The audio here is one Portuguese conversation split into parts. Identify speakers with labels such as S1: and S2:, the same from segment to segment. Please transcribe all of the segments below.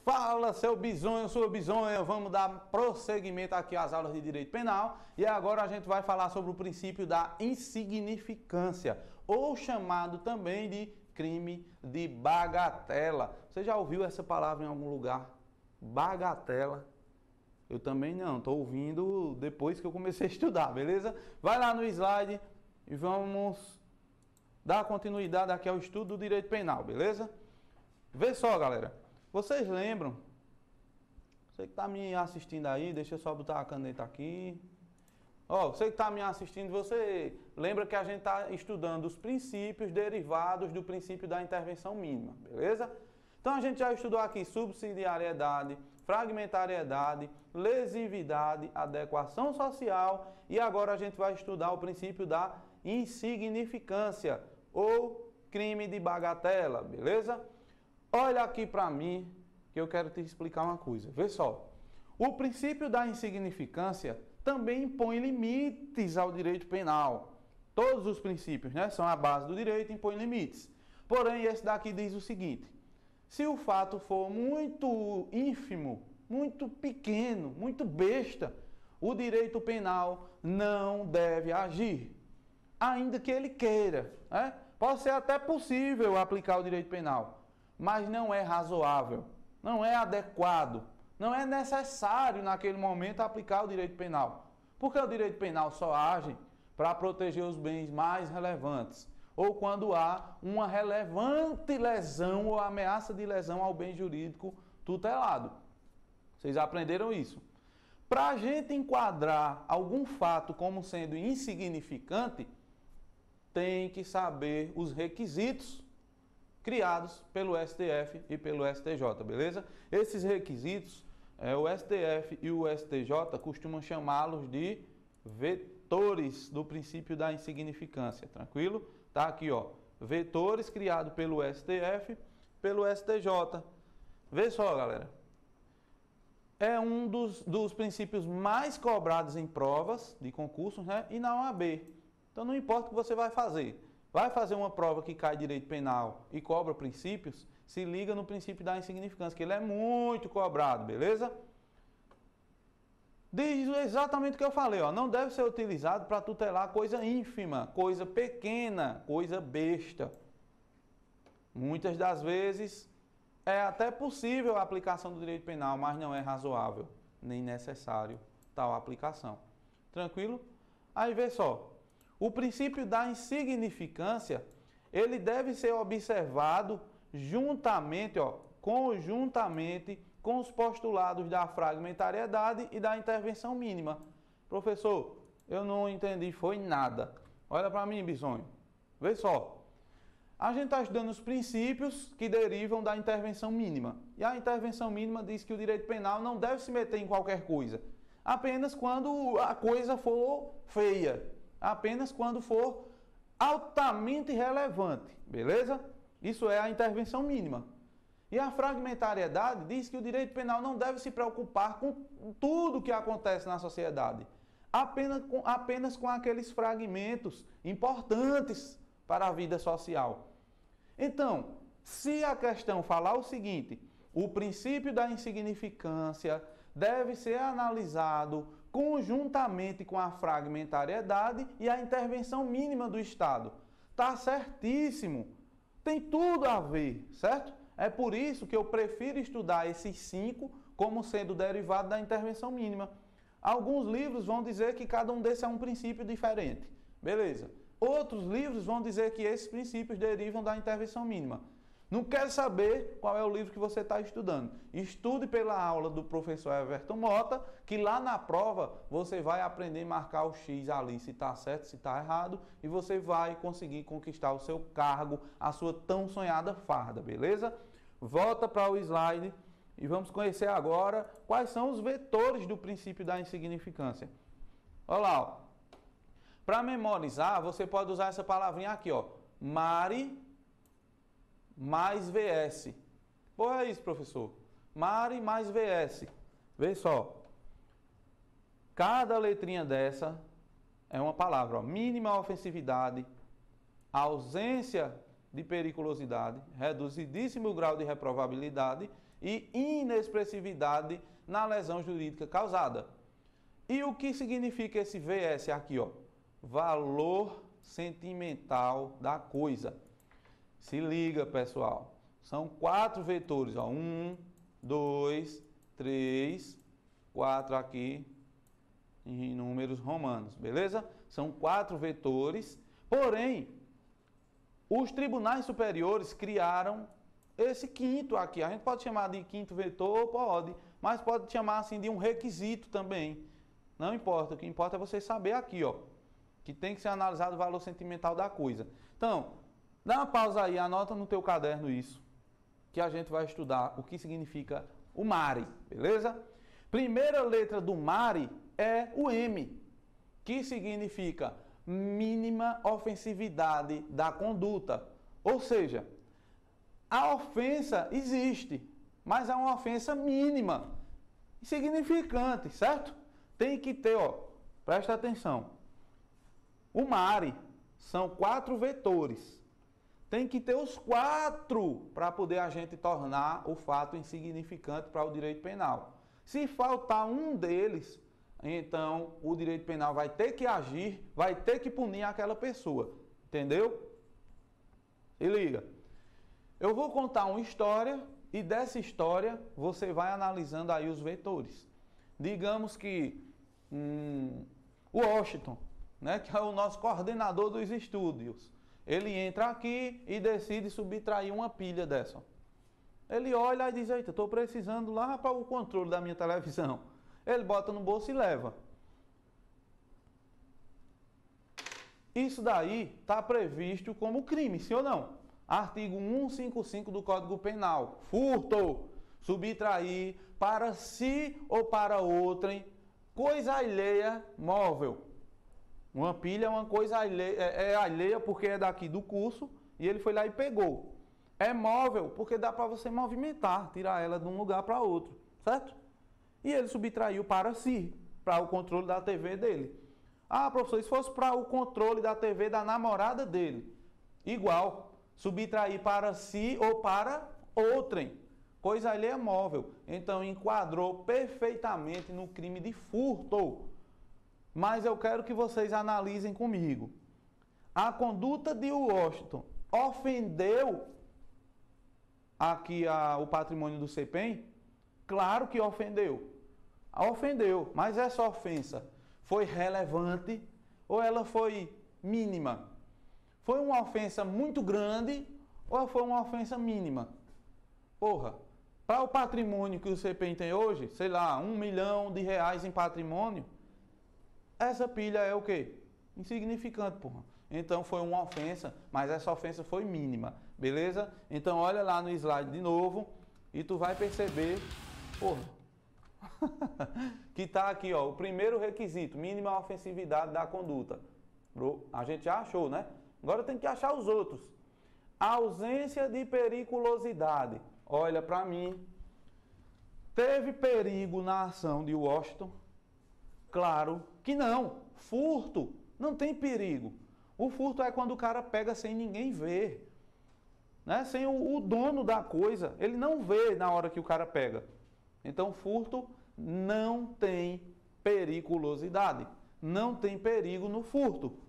S1: Fala, seu bisonho, sua bisonha, vamos dar prosseguimento aqui às aulas de Direito Penal e agora a gente vai falar sobre o princípio da insignificância, ou chamado também de crime de bagatela. Você já ouviu essa palavra em algum lugar? Bagatela? Eu também não, estou ouvindo depois que eu comecei a estudar, beleza? Vai lá no slide e vamos dar continuidade aqui ao estudo do Direito Penal, beleza? Vê só, galera. Vocês lembram? Você que está me assistindo aí, deixa eu só botar a caneta aqui. Ó, você que está me assistindo, você lembra que a gente está estudando os princípios derivados do princípio da intervenção mínima, beleza? Então a gente já estudou aqui subsidiariedade, fragmentariedade, lesividade, adequação social e agora a gente vai estudar o princípio da insignificância ou crime de bagatela, beleza? Olha aqui para mim que eu quero te explicar uma coisa. Vê só, o princípio da insignificância também impõe limites ao direito penal. Todos os princípios, né, são a base do direito e impõem limites. Porém, esse daqui diz o seguinte: se o fato for muito ínfimo, muito pequeno, muito besta, o direito penal não deve agir, ainda que ele queira, né? Pode ser até possível aplicar o direito penal, mas não é razoável, não é adequado, não é necessário naquele momento aplicar o direito penal. Porque o direito penal só age para proteger os bens mais relevantes, ou quando há uma relevante lesão ou ameaça de lesão ao bem jurídico tutelado. Vocês aprenderam isso? Para a gente enquadrar algum fato como sendo insignificante, tem que saber os requisitos criados pelo STF e pelo STJ, beleza? Esses requisitos, o STF e o STJ costumam chamá-los de vetores do princípio da insignificância, tranquilo? Tá aqui, ó, vetores criados pelo STF, pelo STJ. Vê só, galera. É um dos princípios mais cobrados em provas de concursos, né? E na OAB. Então não importa o que você vai fazer. Vai fazer uma prova que cai direito penal e cobra princípios, se liga no princípio da insignificância, que ele é muito cobrado, beleza? Diz exatamente o que eu falei, ó, não deve ser utilizado para tutelar coisa ínfima, coisa pequena, coisa besta. Muitas das vezes é até possível a aplicação do direito penal, mas não é razoável, nem necessário tal aplicação. Tranquilo? Aí vê só. O princípio da insignificância, ele deve ser observado juntamente, conjuntamente com os postulados da fragmentariedade e da intervenção mínima. Professor, eu não entendi, foi nada. Olha para mim, bisonho. Vê só. A gente está estudando os princípios que derivam da intervenção mínima. E a intervenção mínima diz que o direito penal não deve se meter em qualquer coisa, apenas quando a coisa for feia. Apenas quando for altamente relevante, beleza? Isso é a intervenção mínima. E a fragmentariedade diz que o direito penal não deve se preocupar com tudo que acontece na sociedade, apenas com aqueles fragmentos importantes para a vida social. Então, se a questão falar o seguinte: o princípio da insignificância deve ser analisado conjuntamente com a fragmentariedade e a intervenção mínima do Estado. Tá certíssimo. Tem tudo a ver, certo? É por isso que eu prefiro estudar esses 5 como sendo derivado da intervenção mínima. Alguns livros vão dizer que cada um desses é um princípio diferente. Beleza. Outros livros vão dizer que esses princípios derivam da intervenção mínima. Não quer saber qual é o livro que você está estudando. Estude pela aula do professor Everton Mota, que lá na prova você vai aprender a marcar o X ali, se está certo, se está errado, e você vai conseguir conquistar o seu cargo, a sua tão sonhada farda, beleza? Volta para o slide e vamos conhecer agora quais são os vetores do princípio da insignificância. Olha lá, ó. Para memorizar, você pode usar essa palavrinha aqui, ó, Mari mais VS. Porra, é isso, professor. Mari mais VS. Vê só. Cada letrinha dessa é uma palavra, ó. Mínima ofensividade, ausência de periculosidade, reduzidíssimo grau de reprovabilidade e inexpressividade na lesão jurídica causada. E o que significa esse VS aqui, ó? Valor sentimental da coisa. Se liga, pessoal. São 4 vetores, ó. 1, 2, 3, 4 aqui em números romanos, beleza? São 4 vetores. Porém, os tribunais superiores criaram esse quinto aqui. A gente pode chamar de quinto vetor, pode, mas pode chamar assim de um requisito também. Não importa, o que importa é você saber aqui, ó, que tem que ser analisado o valor sentimental da coisa. Então, dá uma pausa aí, anota no teu caderno isso, que a gente vai estudar o que significa o MARE, beleza? Primeira letra do MARE é o M, que significa mínima ofensividade da conduta. Ou seja, a ofensa existe, mas é uma ofensa mínima, insignificante, certo? Tem que ter, ó, presta atenção. O MARE são 4 vetores. Tem que ter os 4 para poder a gente tornar o fato insignificante para o direito penal. Se faltar um deles, então o direito penal vai ter que agir, vai ter que punir aquela pessoa. Entendeu? Se liga. Eu vou contar uma história e dessa história você vai analisando aí os vetores. Digamos que o Washington, né, que é o nosso coordenador dos estúdios, ele entra aqui e decide subtrair uma pilha dessa. Ele olha e diz, eita, estou precisando lá para o controle da minha televisão. Ele bota no bolso e leva. Isso daí está previsto como crime, sim ou não? Artigo 155 do Código Penal. Furto, subtrair para si ou para outrem coisa alheia móvel. Uma pilha é uma coisa alheia, é alheia porque é daqui do curso e ele foi lá e pegou. É móvel porque dá para você movimentar, tirar ela de um lugar para outro, certo? E ele subtraiu para si, para o controle da TV dele. Ah, professor, se fosse para o controle da TV da namorada dele, igual, subtrair para si ou para outrem. Coisa alheia móvel. Então, enquadrou perfeitamente no crime de furto. Mas eu quero que vocês analisem comigo. A conduta de Washington ofendeu aqui o patrimônio do CPEM? Claro que ofendeu. Ofendeu, mas essa ofensa foi relevante ou ela foi mínima? Foi uma ofensa muito grande ou foi uma ofensa mínima? Porra, para o patrimônio que o CPEM tem hoje, sei lá, R$1 milhão em patrimônio, essa pilha é o quê? Insignificante, porra. Então foi uma ofensa, mas essa ofensa foi mínima, beleza? Então olha lá no slide de novo e tu vai perceber, porra, que está aqui, ó, o primeiro requisito, mínima ofensividade da conduta. A gente já achou, né? Agora tem que achar os outros. Ausência de periculosidade. Olha para mim. Teve perigo na ação de Washington? Claro que não. Furto não tem perigo. O furto é quando o cara pega sem ninguém ver, né? Sem o dono da coisa. Ele não vê na hora que o cara pega. Então, furto não tem periculosidade. Não tem perigo no furto.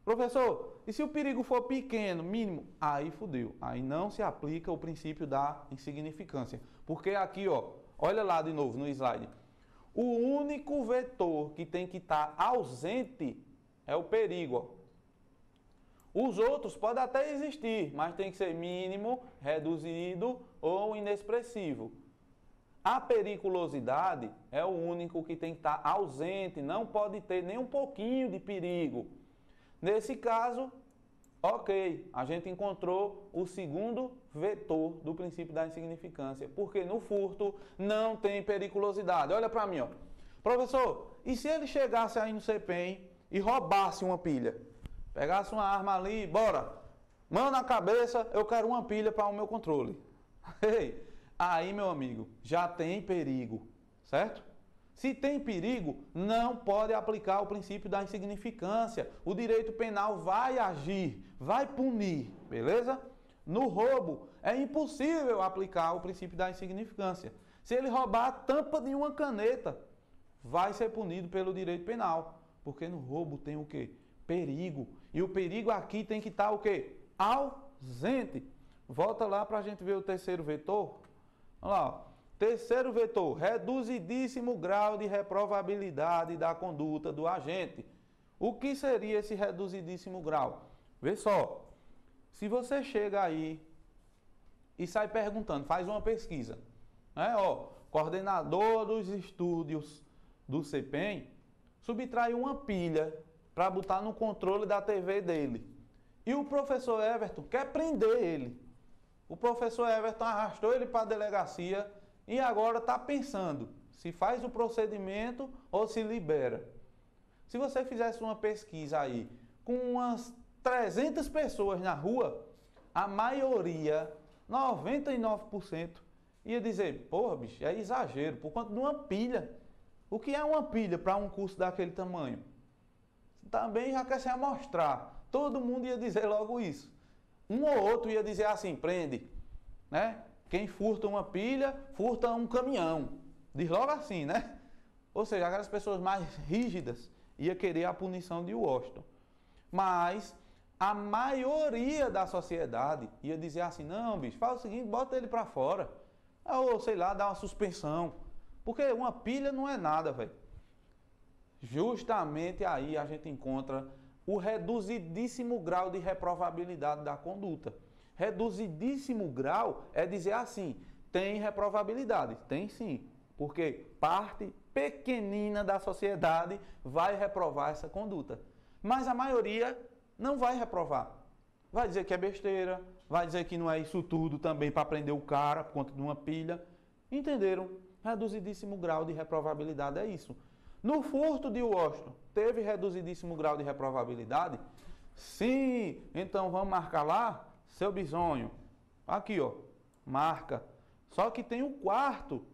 S1: Professor, e se o perigo for pequeno, mínimo? Aí fudeu. Aí não se aplica o princípio da insignificância. Porque aqui, ó, olha lá de novo no slide. O único vetor que tem que estar ausente é o perigo, ó. Os outros podem até existir, mas tem que ser mínimo, reduzido ou inexpressivo. A periculosidade é o único que tem que estar ausente, não pode ter nem um pouquinho de perigo. Nesse caso, ok, a gente encontrou o segundo vetor do princípio da insignificância, porque no furto não tem periculosidade. Olha para mim, ó. Professor, e se ele chegasse aí no CPEM e roubasse uma pilha? Pegasse uma arma ali, bora, mão na cabeça, eu quero uma pilha para o meu controle. Aí, meu amigo, já tem perigo, certo? Se tem perigo, não pode aplicar o princípio da insignificância. O direito penal vai agir, vai punir, beleza? No roubo, é impossível aplicar o princípio da insignificância. Se ele roubar a tampa de uma caneta, vai ser punido pelo direito penal. Porque no roubo tem o quê? Perigo. E o perigo aqui tem que estar o quê? Ausente. Volta lá para a gente ver o terceiro vetor. Olha lá, ó. Terceiro vetor, reduzidíssimo grau de reprovabilidade da conduta do agente. O que seria esse reduzidíssimo grau? Vê só, se você chega aí e sai perguntando, faz uma pesquisa, né? Ó, coordenador dos estúdios do CPEM subtrai uma pilha para botar no controle da TV dele. E o professor Everton quer prender ele. O professor Everton arrastou ele para a delegacia e agora está pensando se faz o procedimento ou se libera. Se você fizesse uma pesquisa aí com umas 300 pessoas na rua, a maioria, 99%, ia dizer, porra, bicho, é exagero, por conta de uma pilha. O que é uma pilha para um curso daquele tamanho? Também já quer se amostrar. Todo mundo ia dizer logo isso. Um ou outro ia dizer assim, prende, né? Quem furta uma pilha, furta um caminhão. Diz logo assim, né? Ou seja, aquelas pessoas mais rígidas ia querer a punição de Washington. Mas a maioria da sociedade ia dizer assim, não, bicho, faz o seguinte, bota ele para fora. Ou, sei lá, dá uma suspensão. Porque uma pilha não é nada, velho. Justamente aí a gente encontra o reduzidíssimo grau de reprovabilidade da conduta. Reduzidíssimo grau é dizer assim, tem reprovabilidade. Tem sim, porque parte pequenina da sociedade vai reprovar essa conduta. Mas a maioria não vai reprovar. Vai dizer que é besteira, vai dizer que não é isso tudo também para prender o cara por conta de uma pilha. Entenderam? Reduzidíssimo grau de reprovabilidade é isso. No furto de Washington, teve reduzidíssimo grau de reprovabilidade? Sim, então vamos marcar lá, seu bisonho. Aqui, ó, marca. Só que tem um quarto,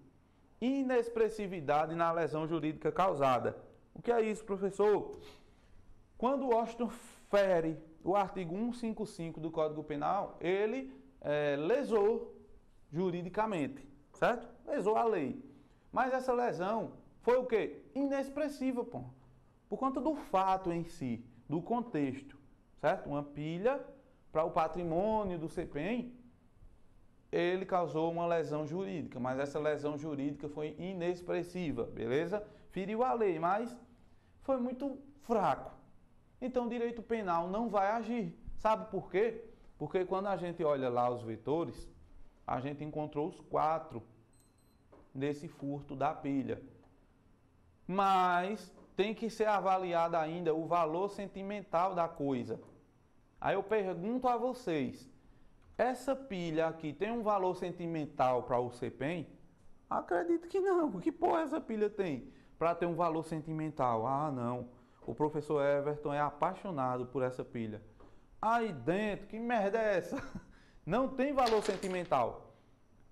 S1: inexpressividade na lesão jurídica causada. O que é isso, professor? Quando Washington fere o artigo 155 do Código Penal, ele lesou juridicamente, certo? Lesou a lei. Mas essa lesão foi o quê? Inexpressiva, pô. Por conta do fato em si, do contexto, certo? Uma pilha para o patrimônio do CPEM, ele causou uma lesão jurídica, mas essa lesão jurídica foi inexpressiva, beleza? Feriu a lei, mas foi muito fraco. Então o direito penal não vai agir. Sabe por quê? Porque quando a gente olha lá os vetores, a gente encontrou os 4 nesse furto da pilha. Mas tem que ser avaliado ainda o valor sentimental da coisa. Aí eu pergunto a vocês, essa pilha aqui tem um valor sentimental para o CPEM? Acredito que não. Que porra essa pilha tem para ter um valor sentimental? Ah, não. O professor Everton é apaixonado por essa pilha. Aí dentro, que merda é essa? Não tem valor sentimental.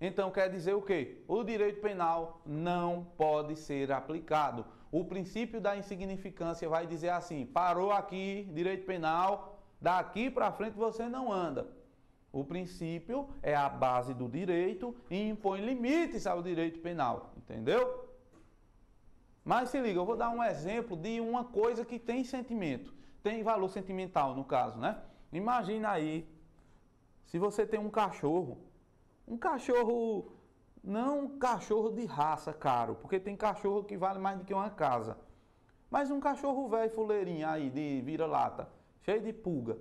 S1: Então quer dizer o quê? O direito penal não pode ser aplicado. O princípio da insignificância vai dizer assim, parou aqui, direito penal, daqui para frente você não anda. O princípio é a base do direito e impõe limites ao direito penal, entendeu? Mas se liga, eu vou dar um exemplo de uma coisa que tem sentimento, tem valor sentimental no caso, né? Imagina aí, se você tem um cachorro, não um cachorro de raça caro, porque tem cachorro que vale mais do que uma casa, mas um cachorro velho fuleirinho aí, de vira-lata, cheio de pulga.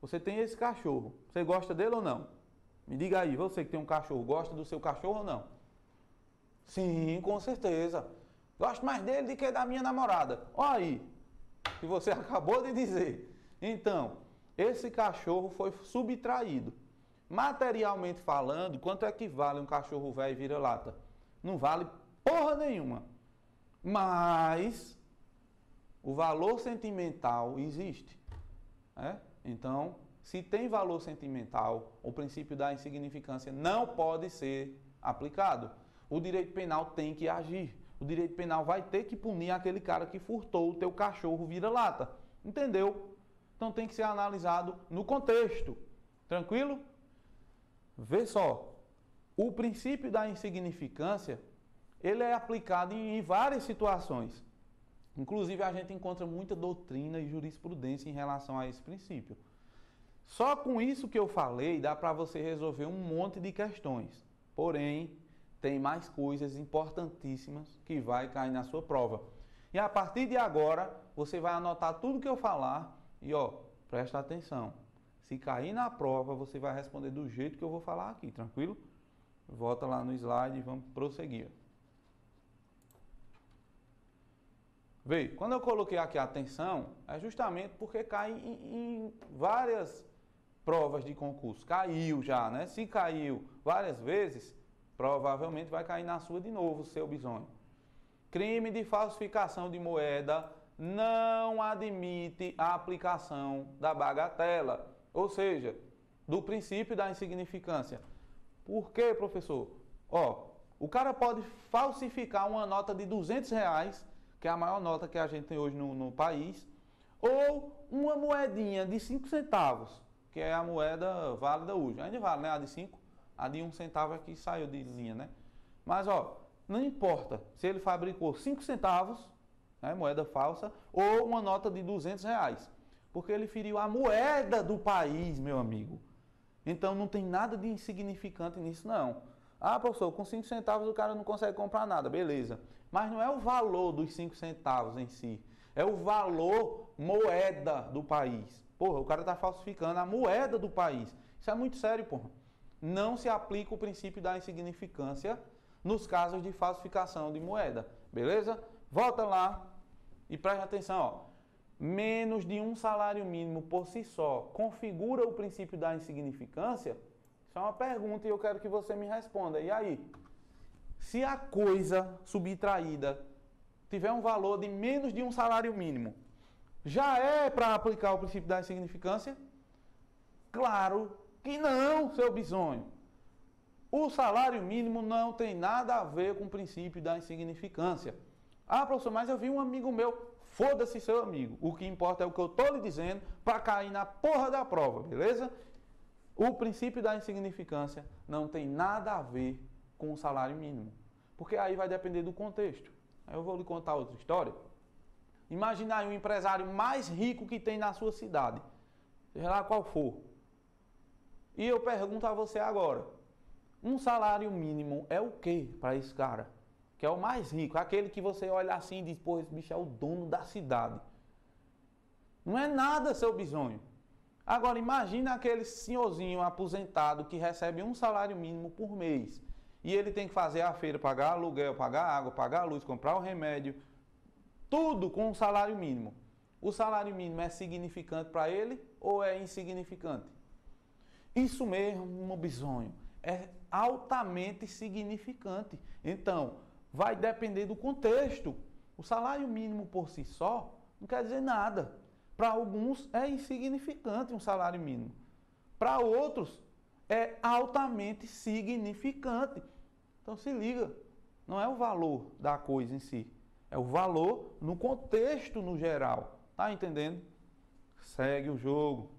S1: Você tem esse cachorro, você gosta dele ou não? Me diga aí, você que tem um cachorro, gosta do seu cachorro ou não? Sim, com certeza. Gosto mais dele do que da minha namorada. Olha aí, que você acabou de dizer. Então, esse cachorro foi subtraído. Materialmente falando, quanto é que vale um cachorro velho vira-lata? Não vale porra nenhuma. Mas o valor sentimental existe. Então, se tem valor sentimental, o princípio da insignificância não pode ser aplicado. O direito penal tem que agir. O direito penal vai ter que punir aquele cara que furtou o teu cachorro vira-lata. Entendeu? Então tem que ser analisado no contexto. Tranquilo? Vê só, o princípio da insignificância, ele é aplicado em várias situações. Inclusive, a gente encontra muita doutrina e jurisprudência em relação a esse princípio. Só com isso que eu falei, dá para você resolver um monte de questões. Porém, tem mais coisas importantíssimas que vai cair na sua prova. E a partir de agora, você vai anotar tudo que eu falar e, presta atenção. Se cair na prova, você vai responder do jeito que eu vou falar aqui, tranquilo? Volta lá no slide e vamos prosseguir. Vê, quando eu coloquei aqui atenção, é justamente porque cai em várias provas de concurso. Caiu já, né? Se caiu várias vezes, provavelmente vai cair na sua de novo, seu bisonho. Crime de falsificação de moeda não admite a aplicação da bagatela, ou seja, do princípio da insignificância. Por quê, professor? O cara pode falsificar uma nota de R$200, que é a maior nota que a gente tem hoje no país, ou uma moedinha de 5 centavos, que é a moeda válida hoje. Ainda vale, né? A de 5, a de 1 centavo é que saiu de linha, né? Mas, não importa se ele fabricou 5 centavos, né, moeda falsa, ou uma nota de R$200, porque ele feriu a moeda do país, meu amigo. Então, não tem nada de insignificante nisso, não. Ah, professor, com 5 centavos o cara não consegue comprar nada, beleza. Mas não é o valor dos 5 centavos em si, é o valor moeda do país. Porra, o cara está falsificando a moeda do país. Isso é muito sério, porra. Não se aplica o princípio da insignificância nos casos de falsificação de moeda, beleza? Volta lá e preste atenção, menos de um salário mínimo por si só configura o princípio da insignificância? Isso é uma pergunta e eu quero que você me responda. E aí? Se a coisa subtraída tiver um valor de menos de um salário mínimo, já é para aplicar o princípio da insignificância? Claro que não, seu bisonho. O salário mínimo não tem nada a ver com o princípio da insignificância. Ah, professor, mas eu vi um amigo meu. Foda-se seu amigo. O que importa é o que eu estou lhe dizendo para cair na porra da prova, beleza? O princípio da insignificância não tem nada a ver com o salário mínimo. Porque aí vai depender do contexto. Aí eu vou lhe contar outra história. Imagina aí um empresário mais rico que tem na sua cidade. Seja lá qual for. E eu pergunto a você agora. Um salário mínimo é o quê para esse cara? Que é o mais rico. Aquele que você olha assim e diz, pô, esse bicho é o dono da cidade. Não é nada, seu bisonho. Agora, imagina aquele senhorzinho aposentado que recebe um salário mínimo por mês. E ele tem que fazer a feira, pagar aluguel, pagar água, pagar luz, comprar o remédio. Tudo com um salário mínimo. O salário mínimo é significante para ele ou é insignificante? Isso mesmo, bisonho. É altamente significante. Então, vai depender do contexto. O salário mínimo por si só não quer dizer nada. Para alguns é insignificante um salário mínimo. Para outros é altamente significante. Então se liga, não é o valor da coisa em si, é o valor no contexto no geral. Tá entendendo? Segue o jogo.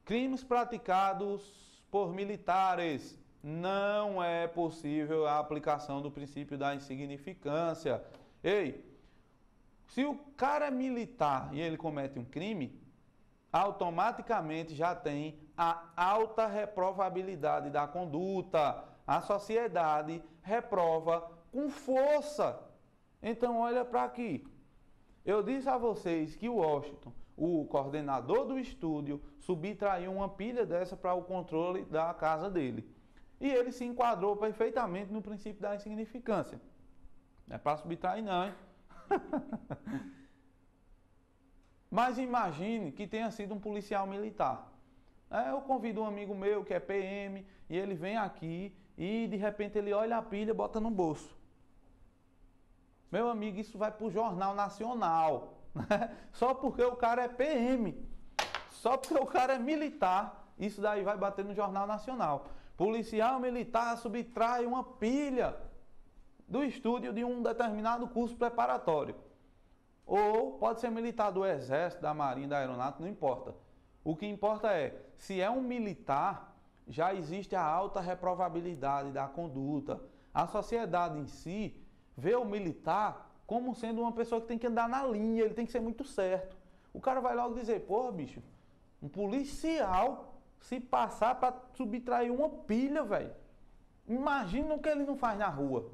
S1: Crimes praticados por militares. Não é possível a aplicação do princípio da insignificância. Ei, se o cara é militar e ele comete um crime, automaticamente já tem a alta reprovabilidade da conduta. A sociedade reprova com força. Então, olha para aqui. Eu disse a vocês que o Washington, o coordenador do estúdio, subtraiu uma pilha dessa para o controle da casa dele. E ele se enquadrou perfeitamente no princípio da insignificância. Não é para subtrair não, hein? Mas imagine que tenha sido um policial militar. Eu convido um amigo meu que é PM e ele vem aqui e de repente ele olha a pilha e bota no bolso. Meu amigo, isso vai para o Jornal Nacional. Né? Só porque o cara é PM. Só porque o cara é militar, isso daí vai bater no Jornal Nacional. Policial militar subtrai uma pilha do estúdio de um determinado curso preparatório. Ou pode ser militar do Exército, da Marinha, da Aeronáutica, não importa. O que importa é, se é um militar, já existe a alta reprovabilidade da conduta. A sociedade em si vê o militar como sendo uma pessoa que tem que andar na linha, ele tem que ser muito certo. O cara vai logo dizer, pô, bicho, um policial se passar para subtrair uma pilha, velho. Imagina o que ele não faz na rua.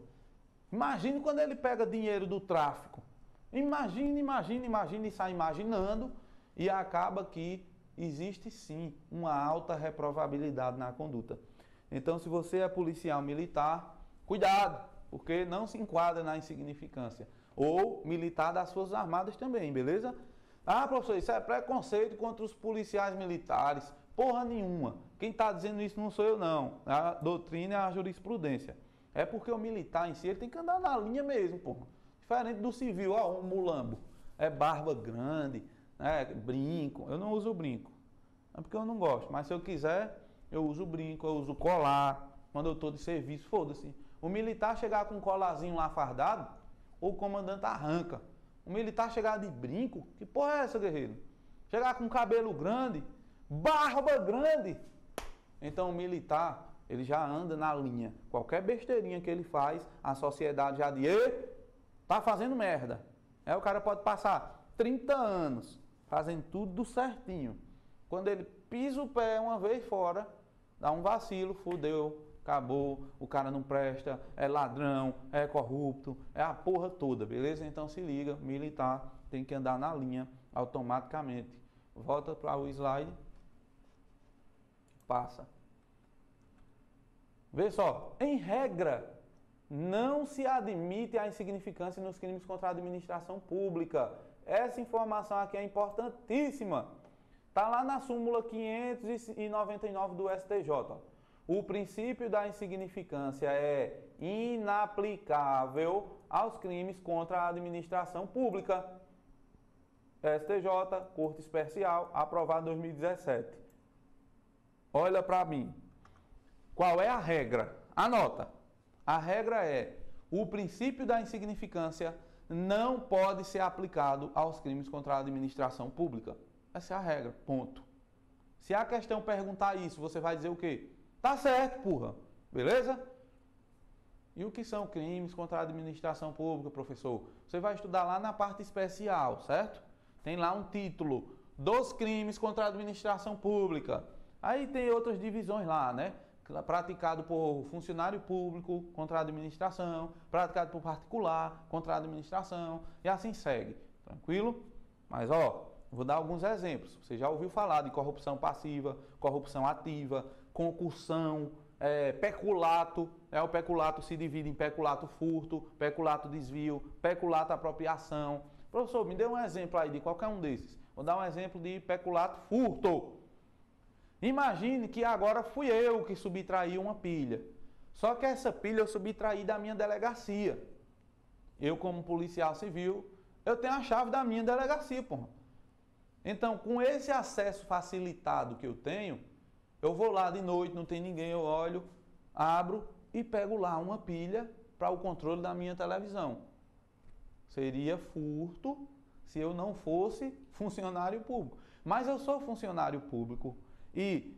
S1: Imagine quando ele pega dinheiro do tráfico. Imagina e sai imaginando e acaba que existe sim uma alta reprovabilidade na conduta. Então, se você é policial militar, cuidado, porque não se enquadra na insignificância. Ou militar das Forças Armadas também, beleza? Ah, professor, isso é preconceito contra os policiais militares. Porra nenhuma. Quem está dizendo isso não sou eu, não. A doutrina é a jurisprudência. É porque o militar em si, ele tem que andar na linha mesmo, porra. Diferente do civil, ó, um mulambo. É barba grande, brinco. Eu não uso brinco. É porque eu não gosto. Mas se eu quiser, eu uso brinco, eu uso colar. Quando eu estou de serviço, foda-se. O militar chegar com um colarzinho lá fardado, o comandante arranca. O militar chegar de brinco, que porra é essa, guerreiro? Chegar com cabelo grande, barba grande. Então o militar, ele já anda na linha. Qualquer besteirinha que ele faz, a sociedade já diz, tá fazendo merda. Aí o cara pode passar 30 anos fazendo tudo certinho. Quando ele pisa o pé uma vez fora, dá um vacilo, fudeu, acabou, o cara não presta, é ladrão, é corrupto, é a porra toda, beleza? Então se liga, militar tem que andar na linha automaticamente. Volta para o slide. Passa. Vê só, em regra, não se admite a insignificância nos crimes contra a administração pública. Essa informação aqui é importantíssima. Está lá na súmula 599 do STJ. O princípio da insignificância é inaplicável aos crimes contra a administração pública. STJ, Corte Especial, aprovado em 2017. Olha para mim. Qual é a regra? Anota. A regra é: o princípio da insignificância não pode ser aplicado aos crimes contra a administração pública. Essa é a regra, ponto. Se a questão perguntar isso, você vai dizer o quê? Tá certo, porra. Beleza? E o que são crimes contra a administração pública, professor? Você vai estudar lá na parte especial, certo? Tem lá um título dos crimes contra a administração pública. Aí tem outras divisões lá, né? Praticado por funcionário público contra a administração, praticado por particular contra a administração, e assim segue. Tranquilo? Mas, ó, vou dar alguns exemplos. Você já ouviu falar de corrupção passiva, corrupção ativa, concussão, peculato. O peculato se divide em peculato furto, peculato desvio, peculato apropriação. Professor, me dê um exemplo aí de qualquer um desses. Vou dar um exemplo de peculato furto. Imagine que agora fui eu que subtraí uma pilha. Só que essa pilha eu subtraí da minha delegacia. Eu, como policial civil, eu tenho a chave da minha delegacia, porra. Então, com esse acesso facilitado que eu tenho, eu vou lá de noite, não tem ninguém, eu olho, abro e pego lá uma pilha para o controle da minha televisão. Seria furto se eu não fosse funcionário público. Mas eu sou funcionário público e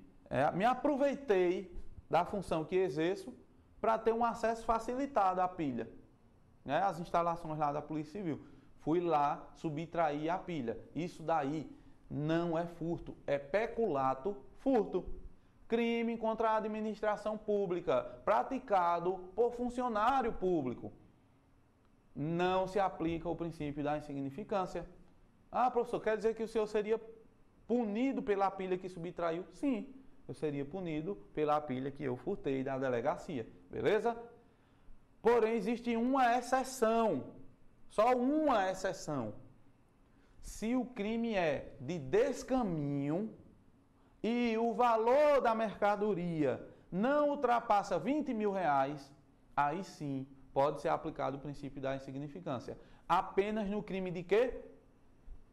S1: me aproveitei da função que exerço para ter um acesso facilitado à pilha. As instalações lá da Polícia Civil. Fui lá, subtraí a pilha. Isso daí não é furto, é peculato furto. Crime contra a administração pública, praticado por funcionário público. Não se aplica o princípio da insignificância. Ah, professor, quer dizer que o senhor seria punido pela pilha que subtraiu? Sim, eu seria punido pela pilha que eu furtei da delegacia, beleza? Porém, existe uma exceção, só uma exceção. Se o crime é de descaminho e o valor da mercadoria não ultrapassa 20 mil reais, aí sim pode ser aplicado o princípio da insignificância. Apenas no crime de quê?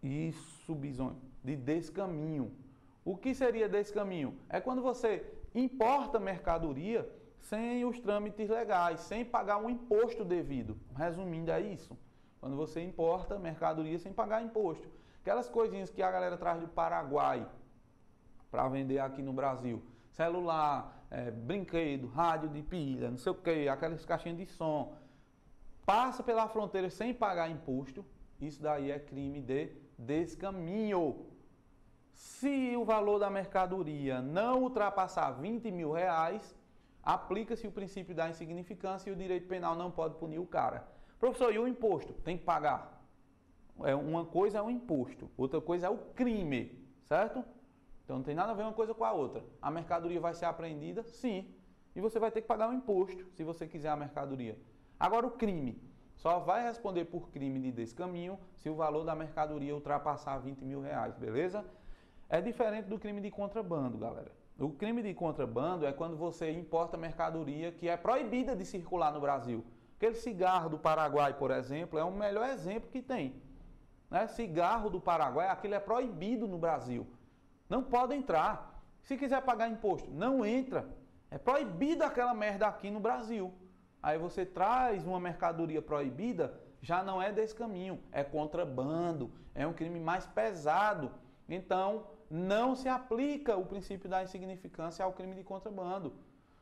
S1: Isso, bisonho, de descaminho. O que seria descaminho? É quando você importa mercadoria sem os trâmites legais, sem pagar um imposto devido. Resumindo, é isso. Quando você importa mercadoria sem pagar imposto. Aquelas coisinhas que a galera traz do Paraguai para vender aqui no Brasil. celular, brinquedo, rádio de pilha, não sei o que, aquelas caixinhas de som, passa pela fronteira sem pagar imposto, isso daí é crime de descaminho. Se o valor da mercadoria não ultrapassar 20 mil reais, aplica-se o princípio da insignificância e o direito penal não pode punir o cara. Professor, e o imposto? Tem que pagar. Uma coisa é o imposto, outra coisa é o crime, certo? Então não tem nada a ver uma coisa com a outra. A mercadoria vai ser apreendida? Sim. E você vai ter que pagar o imposto, se você quiser a mercadoria. Agora o crime. Só vai responder por crime de descaminho se o valor da mercadoria ultrapassar 20 mil reais, beleza? É diferente do crime de contrabando, galera. O crime de contrabando é quando você importa mercadoria que é proibida de circular no Brasil. Aquele cigarro do Paraguai, por exemplo, é o melhor exemplo que tem. Né? Cigarro do Paraguai, aquilo é proibido no Brasil. Não pode entrar. Se quiser pagar imposto, não entra. É proibido aquela merda aqui no Brasil. Aí você traz uma mercadoria proibida, já não é descaminho, é contrabando, é um crime mais pesado. Então, não se aplica o princípio da insignificância ao crime de contrabando.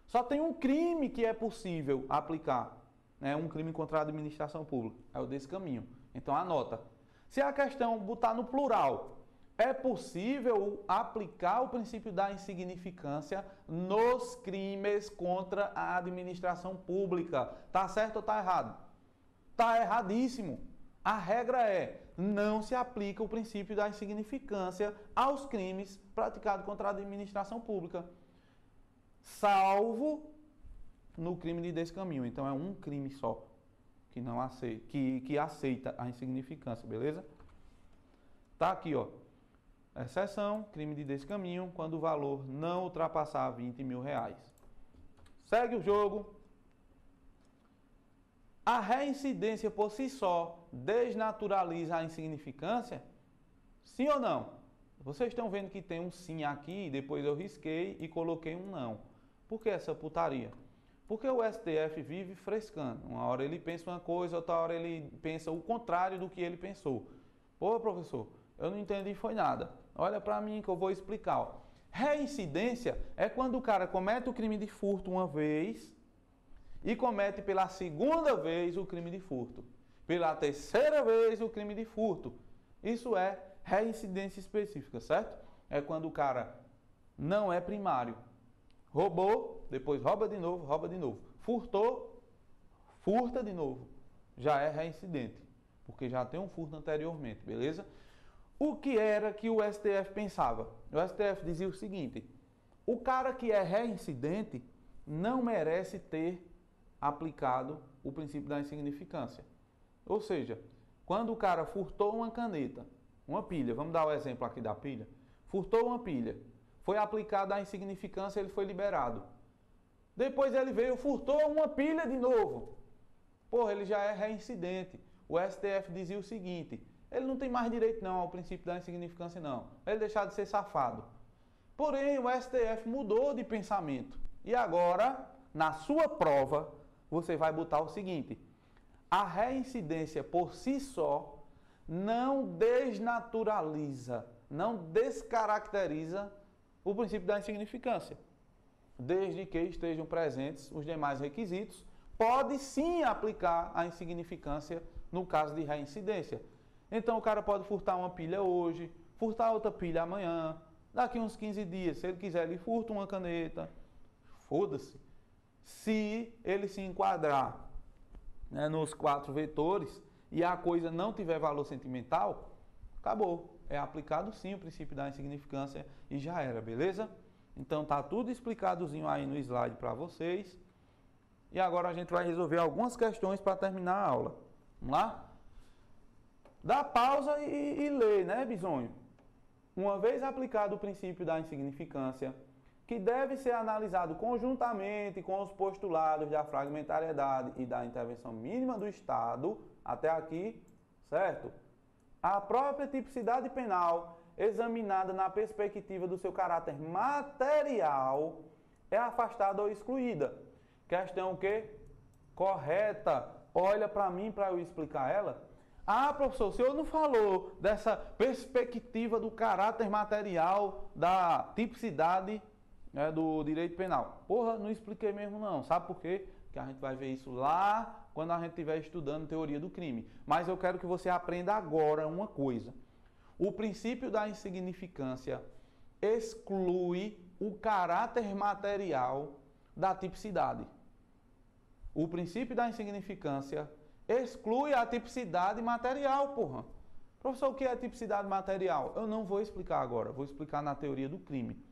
S1: Só tem um crime que é possível aplicar, né? Um crime contra a administração pública, é o descaminho. Então, anota. Se a questão botar no plural, é possível aplicar o princípio da insignificância nos crimes contra a administração pública. Tá certo ou tá errado? Tá erradíssimo. A regra é, não se aplica o princípio da insignificância aos crimes praticados contra a administração pública, salvo no crime de descaminho. Então é um crime só que não aceita, que aceita a insignificância, beleza? Tá aqui, ó. Exceção, crime de descaminho, quando o valor não ultrapassar 20 mil reais. Segue o jogo. A reincidência por si só desnaturaliza a insignificância? Sim ou não? Vocês estão vendo que tem um sim aqui, depois eu risquei e coloquei um não. Por que essa putaria? Porque o STF vive frescando. Uma hora ele pensa uma coisa, outra hora ele pensa o contrário do que ele pensou. Pô, professor, eu não entendi foi nada. Olha para mim que eu vou explicar. Ó. Reincidência é quando o cara comete o crime de furto uma vez e comete pela segunda vez o crime de furto. Pela terceira vez o crime de furto. Isso é reincidência específica, certo? É quando o cara não é primário. Roubou, depois rouba de novo. Furtou, furta de novo. Já é reincidente, porque já tem um furto anteriormente, beleza? O que era que o STF pensava? O STF dizia o seguinte: o cara que é reincidente não merece ter aplicado o princípio da insignificância. Ou seja, quando o cara furtou uma caneta, uma pilha, vamos dar o exemplo aqui da pilha, furtou uma pilha, foi aplicada a insignificância, ele foi liberado. Depois ele veio, furtou uma pilha de novo. Porra, ele já é reincidente. O STF dizia o seguinte: ele não tem mais direito não ao princípio da insignificância não. Ele deixar de ser safado. Porém, o STF mudou de pensamento. E agora, na sua prova, você vai botar o seguinte: a reincidência por si só não desnaturaliza, não descaracteriza o princípio da insignificância. Desde que estejam presentes os demais requisitos, pode sim aplicar a insignificância no caso de reincidência. Então o cara pode furtar uma pilha hoje, furtar outra pilha amanhã, daqui uns 15 dias, se ele quiser, ele furta uma caneta, foda-se. Se ele se enquadrar, né, nos 4 vetores e a coisa não tiver valor sentimental, acabou. É aplicado sim o princípio da insignificância e já era, beleza? Então tá tudo explicadozinho aí no slide para vocês. E agora a gente vai resolver algumas questões para terminar a aula. Vamos lá? Dá pausa e lê, né, bisonho? Uma vez aplicado o princípio da insignificância, que deve ser analisado conjuntamente com os postulados da fragmentariedade e da intervenção mínima do Estado, até aqui, certo? A própria tipicidade penal, examinada na perspectiva do seu caráter material, é afastada ou excluída. Questão o quê? Correta. Olha para mim para eu explicar ela. Ah, professor, o senhor não falou dessa perspectiva do caráter material da tipicidade do direito penal. Porra, não expliquei mesmo não. Sabe por quê? Porque a gente vai ver isso lá quando a gente estiver estudando teoria do crime. Mas eu quero que você aprenda agora uma coisa. O princípio da insignificância exclui o caráter material da tipicidade. O princípio da insignificância exclui a tipicidade material, porra. Professor, o que é tipicidade material? Eu não vou explicar agora, vou explicar na teoria do crime.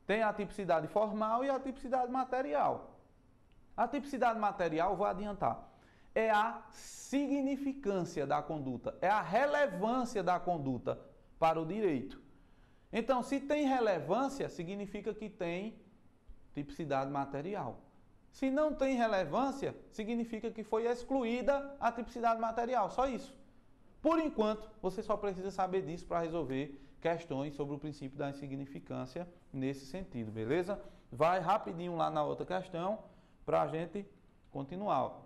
S1: Tem a tipicidade formal e a tipicidade material. A tipicidade material, vou adiantar, é a significância da conduta, é a relevância da conduta para o direito. Então, se tem relevância, significa que tem tipicidade material. Se não tem relevância, significa que foi excluída a tipicidade material, só isso. Por enquanto, você só precisa saber disso para resolver questões sobre o princípio da insignificância nesse sentido, beleza? Vai rapidinho lá na outra questão para a gente continuar.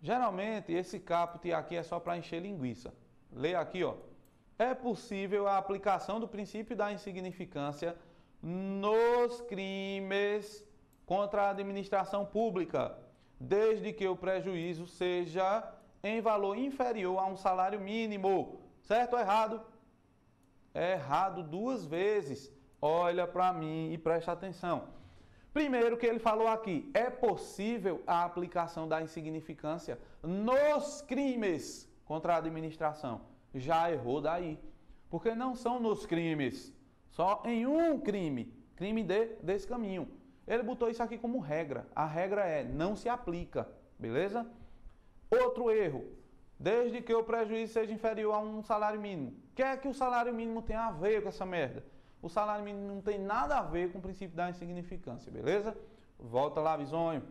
S1: Geralmente, esse caput aqui é só para encher linguiça. Lê aqui, ó. É possível a aplicação do princípio da insignificância nos crimes contra a administração pública, desde que o prejuízo seja em valor inferior a um salário mínimo. Certo ou errado? É errado duas vezes. Olha para mim e presta atenção. Primeiro que ele falou aqui, é possível a aplicação da insignificância nos crimes contra a administração. Já errou daí. Porque não são nos crimes, só em um crime desse caminho. Ele botou isso aqui como regra. A regra é, não se aplica, beleza? Outro erro, desde que o prejuízo seja inferior a um salário mínimo. O que é que o salário mínimo tem a ver com essa merda? O salário mínimo não tem nada a ver com o princípio da insignificância, beleza? Volta lá, Bisonho.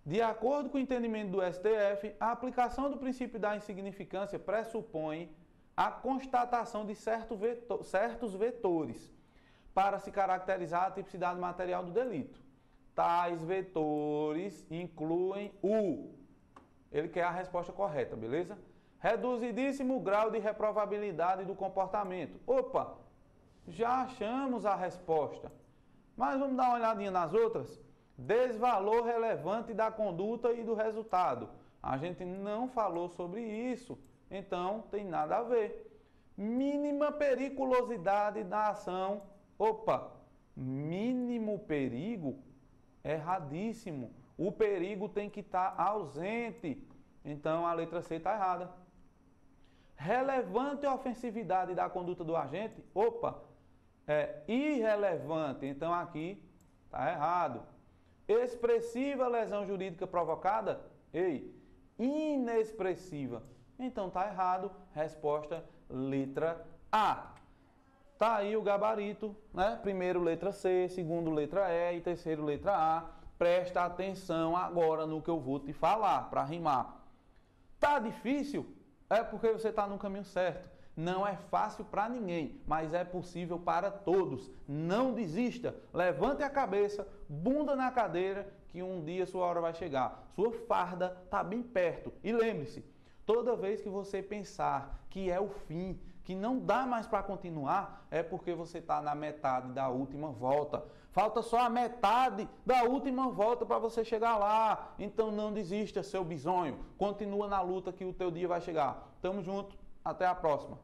S1: De acordo com o entendimento do STF, a aplicação do princípio da insignificância pressupõe a constatação de certos vetores para se caracterizar a tipicidade material do delito. Tais vetores incluem ele quer a resposta correta, beleza? Reduzidíssimo grau de reprovabilidade do comportamento. Opa, já achamos a resposta. Mas vamos dar uma olhadinha nas outras. Desvalor relevante da conduta e do resultado. A gente não falou sobre isso, então tem nada a ver. Mínima periculosidade da ação. Opa, mínimo perigo? Erradíssimo. O perigo tem que estar ausente. Então a letra C está errada. Relevante ofensividade da conduta do agente? Opa, é irrelevante. Então aqui está errado. Expressiva lesão jurídica provocada? Ei, inexpressiva. Então está errado. Resposta letra A. Tá aí o gabarito, né? Primeiro letra C, segundo letra E e terceiro letra A. Presta atenção agora no que eu vou te falar para rimar. Tá difícil? É porque você está no caminho certo. Não é fácil para ninguém, mas é possível para todos. Não desista. Levante a cabeça, bunda na cadeira, que um dia sua hora vai chegar. Sua farda está bem perto. E lembre-se, toda vez que você pensar que é o fim, que não dá mais para continuar, é porque você está na metade da última volta. Falta só a metade da última volta para você chegar lá. Então não desista, seu bisonho. Continua na luta que o teu dia vai chegar. Tamo junto, até a próxima.